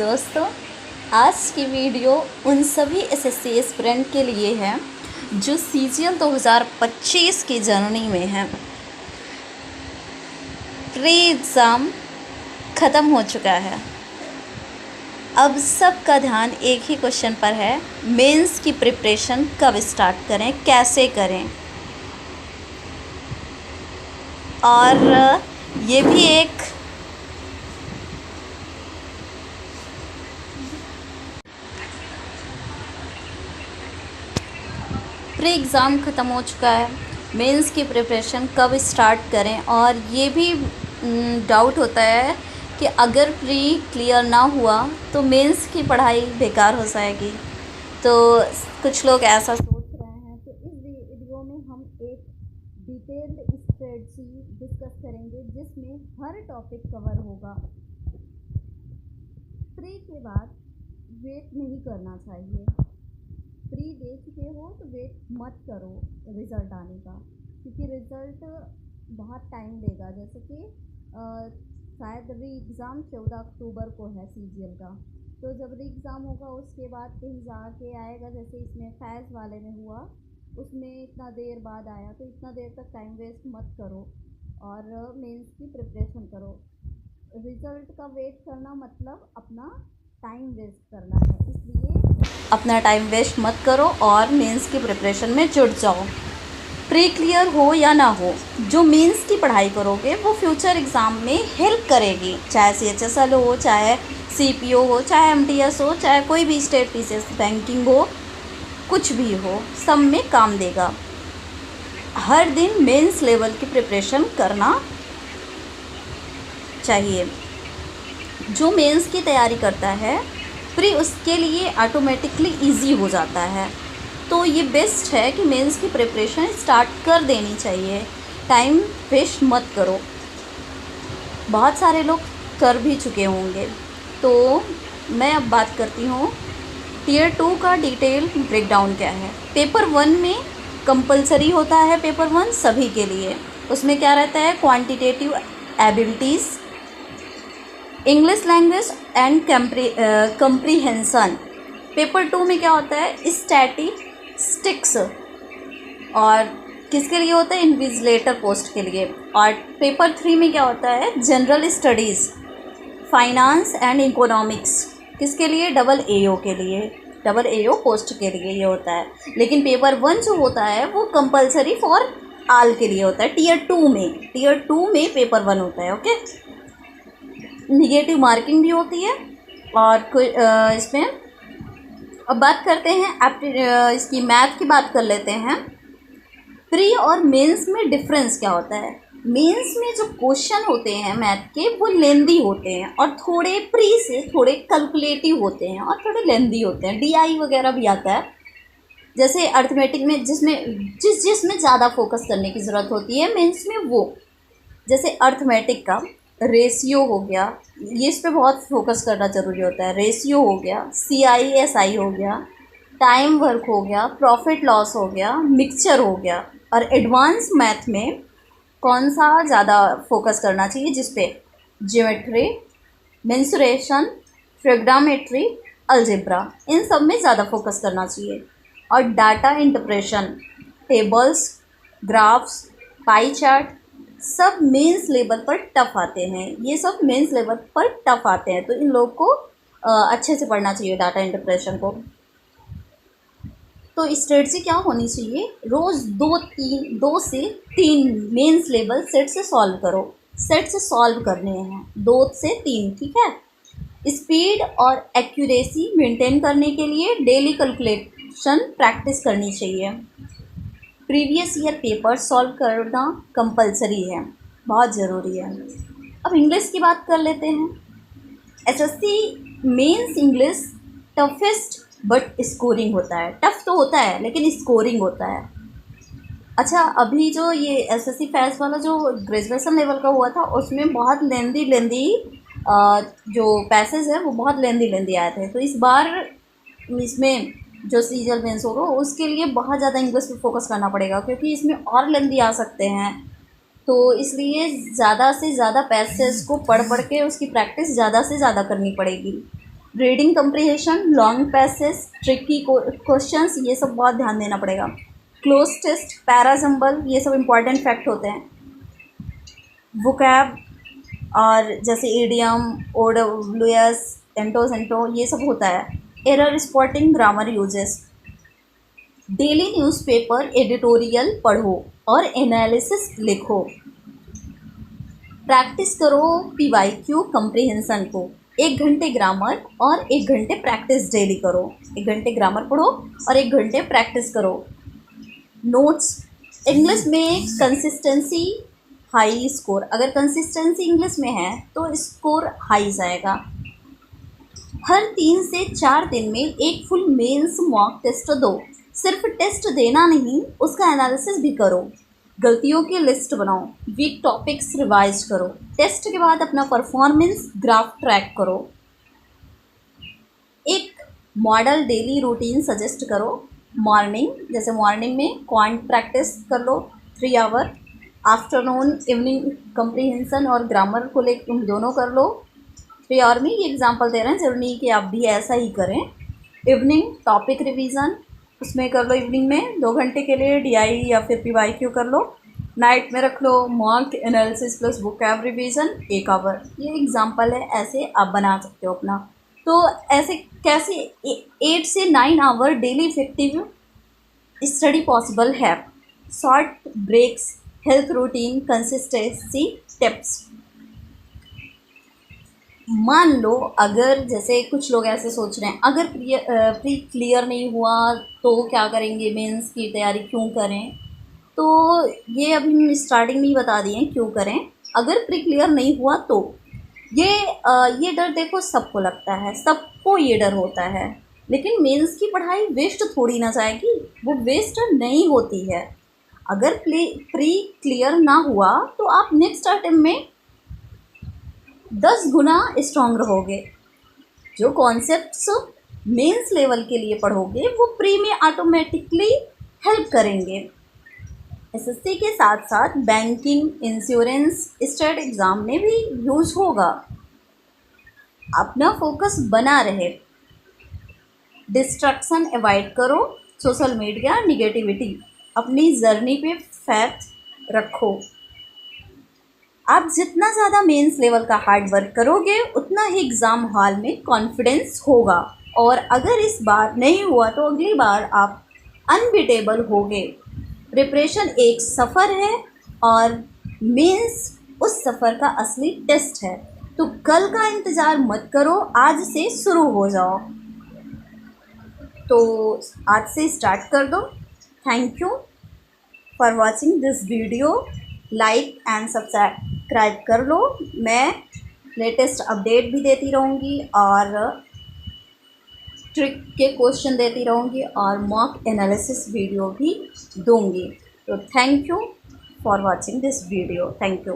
दोस्तों, आज की वीडियो उन सभी एसएससी एस्पिरेंट के लिए है जो सीजीएल 2025 की जर्नी में हैं। प्री एग्ज़ाम ख़त्म हो चुका है। अब सबका ध्यान एक ही क्वेश्चन पर है, मेंस की प्रिपरेशन कब स्टार्ट करें, कैसे करें। और ये भी एक प्री एग्ज़ाम ख़त्म हो चुका है, मेंस की प्रिपरेशन कब स्टार्ट करें। और ये भी डाउट होता है कि अगर प्री क्लियर ना हुआ तो मेंस की पढ़ाई बेकार हो जाएगी। तो कुछ लोग ऐसा सोच रहे हैं। तो इस वीडियो में हम एक डिटेल्ड स्ट्रेटजी डिस्कस करेंगे जिसमें हर टॉपिक कवर होगा। प्री के बाद वेट नहीं करना चाहिए। प्री दे चुके हो तो वेट मत करो रिज़ल्ट आने का, क्योंकि रिज़ल्ट बहुत टाइम लेगा। जैसे कि शायद री एग्ज़ाम 14 अक्टूबर को है सीजीएल का। तो जब री एग्ज़ाम होगा उसके बाद कहीं जाके आएगा, जैसे इसमें फैज़ वाले में हुआ, उसमें इतना देर बाद आया। तो इतना देर तक टाइम वेस्ट मत करो और मेंस की प्रिपरेशन करो। रिज़ल्ट का वेट करना मतलब अपना टाइम वेस्ट करना है, इसलिए अपना टाइम वेस्ट मत करो और मेंस की प्रिपरेशन में जुट जाओ। प्री क्लियर हो या ना हो, जो मेंस की पढ़ाई करोगे वो फ्यूचर एग्ज़ाम में हेल्प करेगी। चाहे CHSL हो, चाहे CPO हो, चाहे MTS हो, चाहे कोई भी स्टेट PCS बैंकिंग हो, कुछ भी हो, सब में काम देगा। हर दिन मेंस लेवल की प्रिपरेशन करना चाहिए। जो मेंस की तैयारी करता है प्री उसके लिए ऑटोमेटिकली इजी हो जाता है। तो ये बेस्ट है कि मेंस की प्रिपरेशन स्टार्ट कर देनी चाहिए। टाइम वेस्ट मत करो। बहुत सारे लोग कर भी चुके होंगे। तो मैं अब बात करती हूँ टियर 2 का डिटेल ब्रेकडाउन क्या है। पेपर 1 में कंपलसरी होता है, पेपर 1 सभी के लिए। उसमें क्या रहता है, quantitative abilities, English language and comprehension. Paper 2 में क्या होता है, स्टैटिस्टिक्स, और किसके लिए होता है, इन्विजिलेटर पोस्ट के लिए। और पेपर 3 में क्या होता है, general studies, finance and economics, किसके लिए, AAO के लिए, AAO पोस्ट के लिए ये होता है। लेकिन पेपर 1 जो होता है वो कंपलसरी फॉर ऑल के लिए होता है। टियर 2 में पेपर 1 होता है। ओके, निगेटिव मार्किंग भी होती है। और इसमें अब बात करते हैं इसकी मैथ की बात कर लेते हैं। प्री और मेंस में डिफरेंस क्या होता है। मेंस में जो क्वेश्चन होते हैं मैथ के वो लेंदी होते हैं और थोड़े प्री से थोड़े कैलकुलेटिव होते हैं और थोड़े लेंदी होते हैं। DI वगैरह भी आता है, जैसे अर्थमेटिक में जिसमें ज़्यादा फोकस करने की ज़रूरत होती है मेंस में, वो जैसे अर्थमेटिक का रेशियो हो गया, ये इस पे बहुत फोकस करना ज़रूरी होता है। रेशियो हो गया, CISI हो गया, टाइम वर्क हो गया, प्रॉफिट लॉस हो गया, मिक्सचर हो गया। और एडवांस मैथ में कौन सा ज़्यादा फोकस करना चाहिए, जिस पे ज्योमेट्री, मेंसुरेशन, ट्रिग्नोमेट्री, अलजेब्रा, इन सब में ज़्यादा फोकस करना चाहिए। और data interpretation, tables, graphs, pie chart, सब मेंस लेवल पर टफ आते हैं। ये सब मेंस लेवल पर टफ आते हैं, तो इन लोग को अच्छे से पढ़ना चाहिए डाटा इंटरप्रेशन को। तो स्ट्रेटजी क्या होनी चाहिए, रोज़ 2 से 3 मेंस लेवल सेट से सॉल्व करो। सेट से सॉल्व करने हैं 2 से 3, ठीक है। स्पीड और एक्यूरेसी मेंटेन करने के लिए डेली कैलकुलेशन प्रैक्टिस करनी चाहिए। प्रीवियस ईयर पेपर सॉल्व करना कंपलसरी है, बहुत ज़रूरी है। अब इंग्लिश की बात कर लेते हैं। SSC mains English toughest but scoring होता है। टफ तो होता है लेकिन स्कोरिंग होता है। अच्छा, अभी जो ये SSC फैज़ वाला जो ग्रेजुएशन लेवल का हुआ था उसमें बहुत लेंदी जो पैसेज है वो बहुत लेंदी आए थे। तो इस बार इसमें जो सीजीएल मेंस होगा उसके लिए बहुत ज़्यादा इंग्लिश पे फोकस करना पड़ेगा, क्योंकि इसमें और लेंदी आ सकते हैं। तो इसलिए ज़्यादा से ज़्यादा पैसेज को पढ़ के उसकी प्रैक्टिस ज़्यादा से ज़्यादा करनी पड़ेगी। Reading comprehension, long passage, tricky questions, ये सब बहुत ध्यान देना पड़ेगा। क्लोज टेस्ट, पैराजम्बल, ये सब इंपॉर्टेंट फैक्ट होते हैं। वोकैब और जैसे ईडियम, ओडब्ल्यूएस, एंटो, ये सब होता है। Error spotting, grammar uses. Daily newspaper editorial पढ़ो और एनालिसिस लिखो। प्रैक्टिस करो पीवाईक्यू कंप्रीहेंशन को। 1 घंटे ग्रामर और 1 घंटे प्रैक्टिस डेली करो। 1 घंटे ग्रामर पढ़ो और 1 घंटे प्रैक्टिस करो। नोट्स, इंग्लिश में कंसिस्टेंसी हाई स्कोर, अगर कंसिस्टेंसी इंग्लिश में है तो स्कोर हाई जाएगा। हर 3 से 4 दिन में एक फुल मेंस मॉक टेस्ट दो। सिर्फ टेस्ट देना नहीं, उसका एनालिसिस भी करो। गलतियों की लिस्ट बनाओ। वीक टॉपिक्स रिवाइज करो। टेस्ट के बाद अपना परफॉर्मेंस ग्राफ ट्रैक करो। एक मॉडल डेली रूटीन सजेस्ट करो। मॉर्निंग, जैसे मॉर्निंग में क्वांट प्रैक्टिस कर लो 3 आवर। आफ्टरनून इवनिंग कंप्रीहेंशन और ग्रामर को ले तुम दोनों कर लो 3 आवर में। ये एग्जांपल दे रहे हैं, जरूरी नहीं कि आप भी ऐसा ही करें। इवनिंग टॉपिक रिवीजन, उसमें कर लो इवनिंग में 2 घंटे के लिए डीआई या फिर पीवाईक्यू कर लो। नाइट में रख लो mock analysis plus vocab revision 1 hour. ये एग्जांपल है, ऐसे आप बना सकते हो अपना। तो ऐसे कैसे 8 से 9 hour daily effective study possible है। Short breaks, health routine, consistency tips. मान लो अगर जैसे कुछ लोग ऐसे सोच रहे हैं, अगर प्री क्लियर नहीं हुआ तो क्या करेंगे, मेंस की तैयारी क्यों करें, तो ये अभी हम स्टार्टिंग में ही बता दिए क्यों करें। अगर प्री क्लियर नहीं हुआ तो ये डर देखो सबको लगता है, सबको ये डर होता है, लेकिन मेंस की पढ़ाई वेस्ट थोड़ी ना जाएगी, वो वेस्ट नहीं होती है। अगर प्री क्लियर ना हुआ तो आप नेक्स्ट अटेम्प्ट में 10 गुना स्ट्रॉन्ग रहोगे। जो कॉन्सेप्ट्स मेंस लेवल के लिए पढ़ोगे वो प्री में ऑटोमेटिकली हेल्प करेंगे। एसएससी के साथ साथ बैंकिंग, इंश्योरेंस, स्टेट एग्ज़ाम में भी यूज होगा। अपना फोकस बना रहे, डिस्ट्रैक्शन अवॉइड करो, सोशल मीडिया, निगेटिविटी, अपनी जर्नी पे फैथ रखो। आप जितना ज़्यादा मेंस लेवल का हार्ड वर्क करोगे उतना ही एग्ज़ाम हॉल में कॉन्फिडेंस होगा, और अगर इस बार नहीं हुआ तो अगली बार आप अनबीटेबल होगे। प्रिपरेशन एक सफ़र है और मेंस उस सफ़र का असली टेस्ट है। तो कल का इंतज़ार मत करो, आज से शुरू हो जाओ। तो आज से स्टार्ट कर दो। Thank you for watching this video. Like and subscribe कर लो। मैं लेटेस्ट अपडेट भी देती रहूँगी और ट्रिक के क्वेश्चन देती रहूँगी और मॉक एनालिसिस वीडियो भी दूँगी। तो thank you for watching this video. Thank you.